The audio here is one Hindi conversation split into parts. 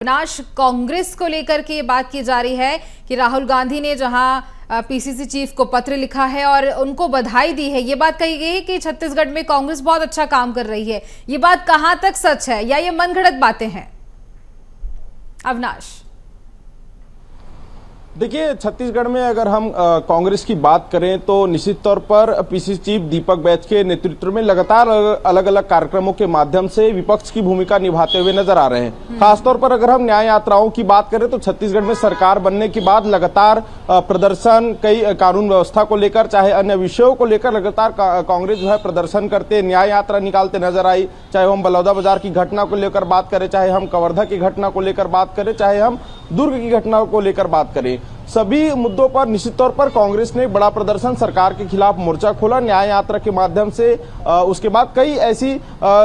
अविनाश, कांग्रेस को लेकर के ये बात की जा रही है कि राहुल गांधी ने जहां पीसीसी चीफ को पत्र लिखा है और उनको बधाई दी है। ये बात कही गई है कि छत्तीसगढ़ में कांग्रेस बहुत अच्छा काम कर रही है। ये बात कहां तक सच है या ये मनगढ़ंत बातें हैं? अविनाश, देखिए, छत्तीसगढ़ में अगर हम कांग्रेस की बात करें तो निश्चित तौर पर पीसीसी चीफ दीपक बैज के नेतृत्व में लगातार अलग अलग कार्यक्रमों के माध्यम से विपक्ष की भूमिका निभाते हुए नजर आ रहे हैं। खासतौर पर अगर हम न्याय यात्राओं की बात करें तो छत्तीसगढ़ में सरकार बनने के बाद लगातार प्रदर्शन, कई कानून व्यवस्था को लेकर चाहे अन्य विषयों को लेकर लगातार कांग्रेस जो है प्रदर्शन करते, न्याय यात्रा निकालते नजर आई। चाहे हम बलौदाबाजार की घटना को लेकर बात करें, चाहे हम कवर्धा की घटना को लेकर बात करें, चाहे हम दुर्ग की घटना को लेकर बात करें, सभी मुद्दों पर निश्चित तौर पर कांग्रेस ने बड़ा प्रदर्शन, सरकार के खिलाफ मोर्चा खोला न्याय यात्रा के माध्यम से। उसके बाद कई ऐसी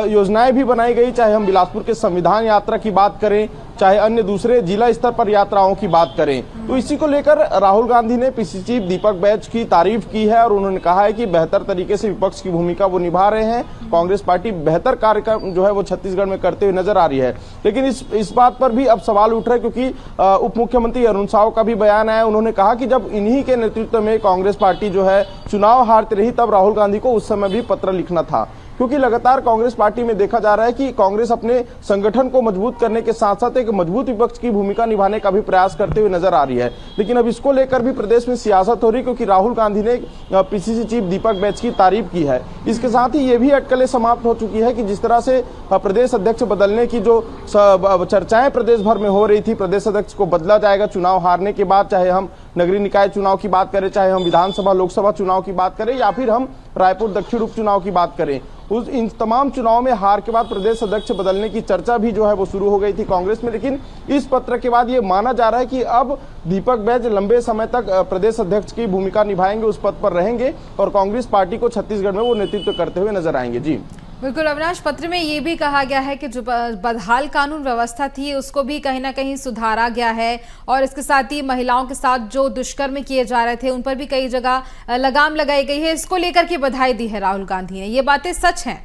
योजनाएं भी बनाई गई, चाहे हम बिलासपुर के संविधान यात्रा की बात करें, चाहे अन्य दूसरे जिला स्तर पर यात्राओं की बात करें। तो इसी को लेकर राहुल गांधी ने पीसीसी चीफ दीपक बैज की तारीफ की है और उन्होंने कहा है कि बेहतर तरीके से विपक्ष की भूमिका वो निभा रहे हैं। कांग्रेस पार्टी बेहतर कार्यक्रम जो है वो छत्तीसगढ़ में करते हुए नजर आ रही है। लेकिन इस बात पर भी अब सवाल उठ रहे, क्योंकि उप मुख्यमंत्री अरुण साव का भी बयान आया। उन्होंने कहा कि जब इन्हीं के नेतृत्व में कांग्रेस पार्टी जो है चुनाव हारती रही, तब राहुल गांधी को उस समय भी पत्र लिखना था, क्योंकि लगातार कांग्रेस पार्टी में देखा जा रहा है कि कांग्रेस अपने संगठन को मजबूत करने के साथ साथ एक मजबूत विपक्ष की भूमिका निभाने का भी प्रयास करते हुए नजर आ रही है। लेकिन अब इसको लेकर भी प्रदेश में सियासत हो रही, क्योंकि राहुल गांधी ने पीसीसी चीफ दीपक बैज की तारीफ की है। इसके साथ ही ये भी अटकलें समाप्त हो चुकी है कि जिस तरह से प्रदेश अध्यक्ष बदलने की जो चर्चाएं प्रदेश भर में हो रही थी, प्रदेश अध्यक्ष को बदला जाएगा चुनाव हारने के बाद, चाहे हम नगरीय निकाय चुनाव की बात करें, चाहे हम विधानसभा लोकसभा चुनाव की बात करें, या फिर हम रायपुर दक्षिण उपचुनाव की बात करें, इन तमाम चुनाव में हार के बाद प्रदेश अध्यक्ष बदलने की चर्चा भी जो है वो शुरू हो गई थी कांग्रेस में। लेकिन इस पत्र के बाद ये माना जा रहा है कि अब दीपक बैज लंबे समय तक प्रदेश अध्यक्ष की भूमिका निभाएंगे, उस पद पर रहेंगे और कांग्रेस पार्टी को छत्तीसगढ़ में वो नेतृत्व करते हुए नजर आएंगे। जी बिल्कुल अविनाश, पत्र में ये भी कहा गया है कि जो बदहाल कानून व्यवस्था थी उसको भी कहीं ना कहीं सुधारा गया है और इसके साथ ही महिलाओं के साथ जो दुष्कर्म किए जा रहे थे उन पर भी कई जगह लगाम लगाई गई है। इसको लेकर के बधाई दी है राहुल गांधी ने। ये बातें सच हैं?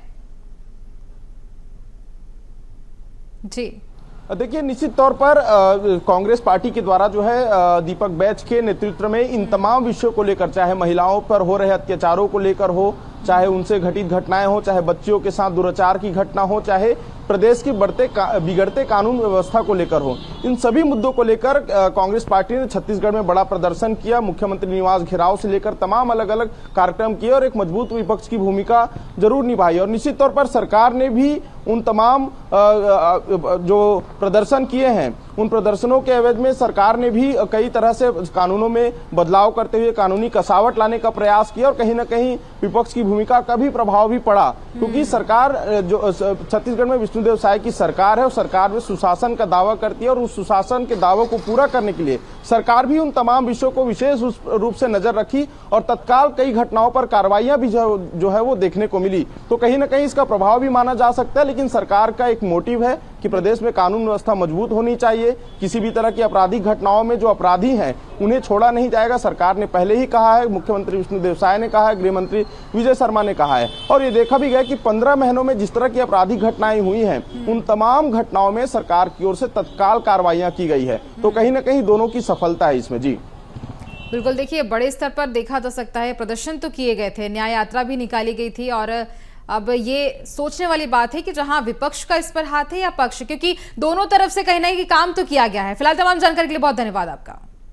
जी देखिए, निश्चित तौर पर कांग्रेस पार्टी के द्वारा जो है दीपक बैज के नेतृत्व में इन तमाम विषयों को लेकर, चाहे महिलाओं पर हो रहे अत्याचारों को लेकर हो, चाहे उनसे घटित घटनाएं हो, चाहे बच्चियों के साथ दुराचार की घटना हो, चाहे प्रदेश की बिगड़ते कानून व्यवस्था को लेकर हो, इन सभी मुद्दों को लेकर कांग्रेस पार्टी ने छत्तीसगढ़ में बड़ा प्रदर्शन किया। मुख्यमंत्री निवास घेराव से लेकर तमाम अलग अलग कार्यक्रम किए और एक मजबूत विपक्ष की भूमिका जरूर निभाई। और निश्चित तौर पर सरकार ने भी उन तमाम जो प्रदर्शन किए हैं, उन प्रदर्शनों के एवज में सरकार ने भी कई तरह से कानूनों में बदलाव करते हुए कानूनी कसावट लाने का प्रयास किया और कहीं ना कहीं विपक्ष की भूमिका का भी प्रभाव भी पड़ा, क्योंकि सरकार जो छत्तीसगढ़ में विष्णुदेव साय की सरकार है और सरकार में सुशासन का दावा करती है और उस सुशासन के दावों को पूरा करने के लिए सरकार भी उन तमाम विषयों को विशेष रूप से नजर रखी और तत्काल कई घटनाओं पर कार्रवाइयां भी जो है वो देखने को मिली। तो कहीं ना कहीं इसका प्रभाव भी माना जा सकता है। लेकिन सरकार का एक मोटिव है कि प्रदेश में कानून व्यवस्था मजबूत होनी चाहिए, किसी भी तरह की आपराधिक घटनाओं में जो अपराधी हैं उन्हें छोड़ा नहीं जाएगा। सरकार ने पहले ही कहा है, मुख्यमंत्री विष्णुदेव साय ने कहा है, गृह मंत्री विजय शर्मा ने कहा है और ये देखा भी गया कि 15 महीनों में जिस तरह की आपराधिक घटनाएं हुई हैं, उन तमाम घटनाओं में सरकार की ओर से तत्काल कार्रवाइयां की गई है। तो कहीं ना कहीं दोनों की सफलता है इसमें। जी बिल्कुल, देखिए बड़े स्तर पर देखा जा सकता है, प्रदर्शन तो किए गए थे, न्याय यात्रा भी निकाली गई थी और अब ये सोचने वाली बात है कि जहां विपक्ष का इस पर हाथ है या पक्ष, क्योंकि दोनों तरफ से कहीं ना कहीं काम तो किया गया है। फिलहाल तमाम जानकारी के लिए बहुत धन्यवाद आपका।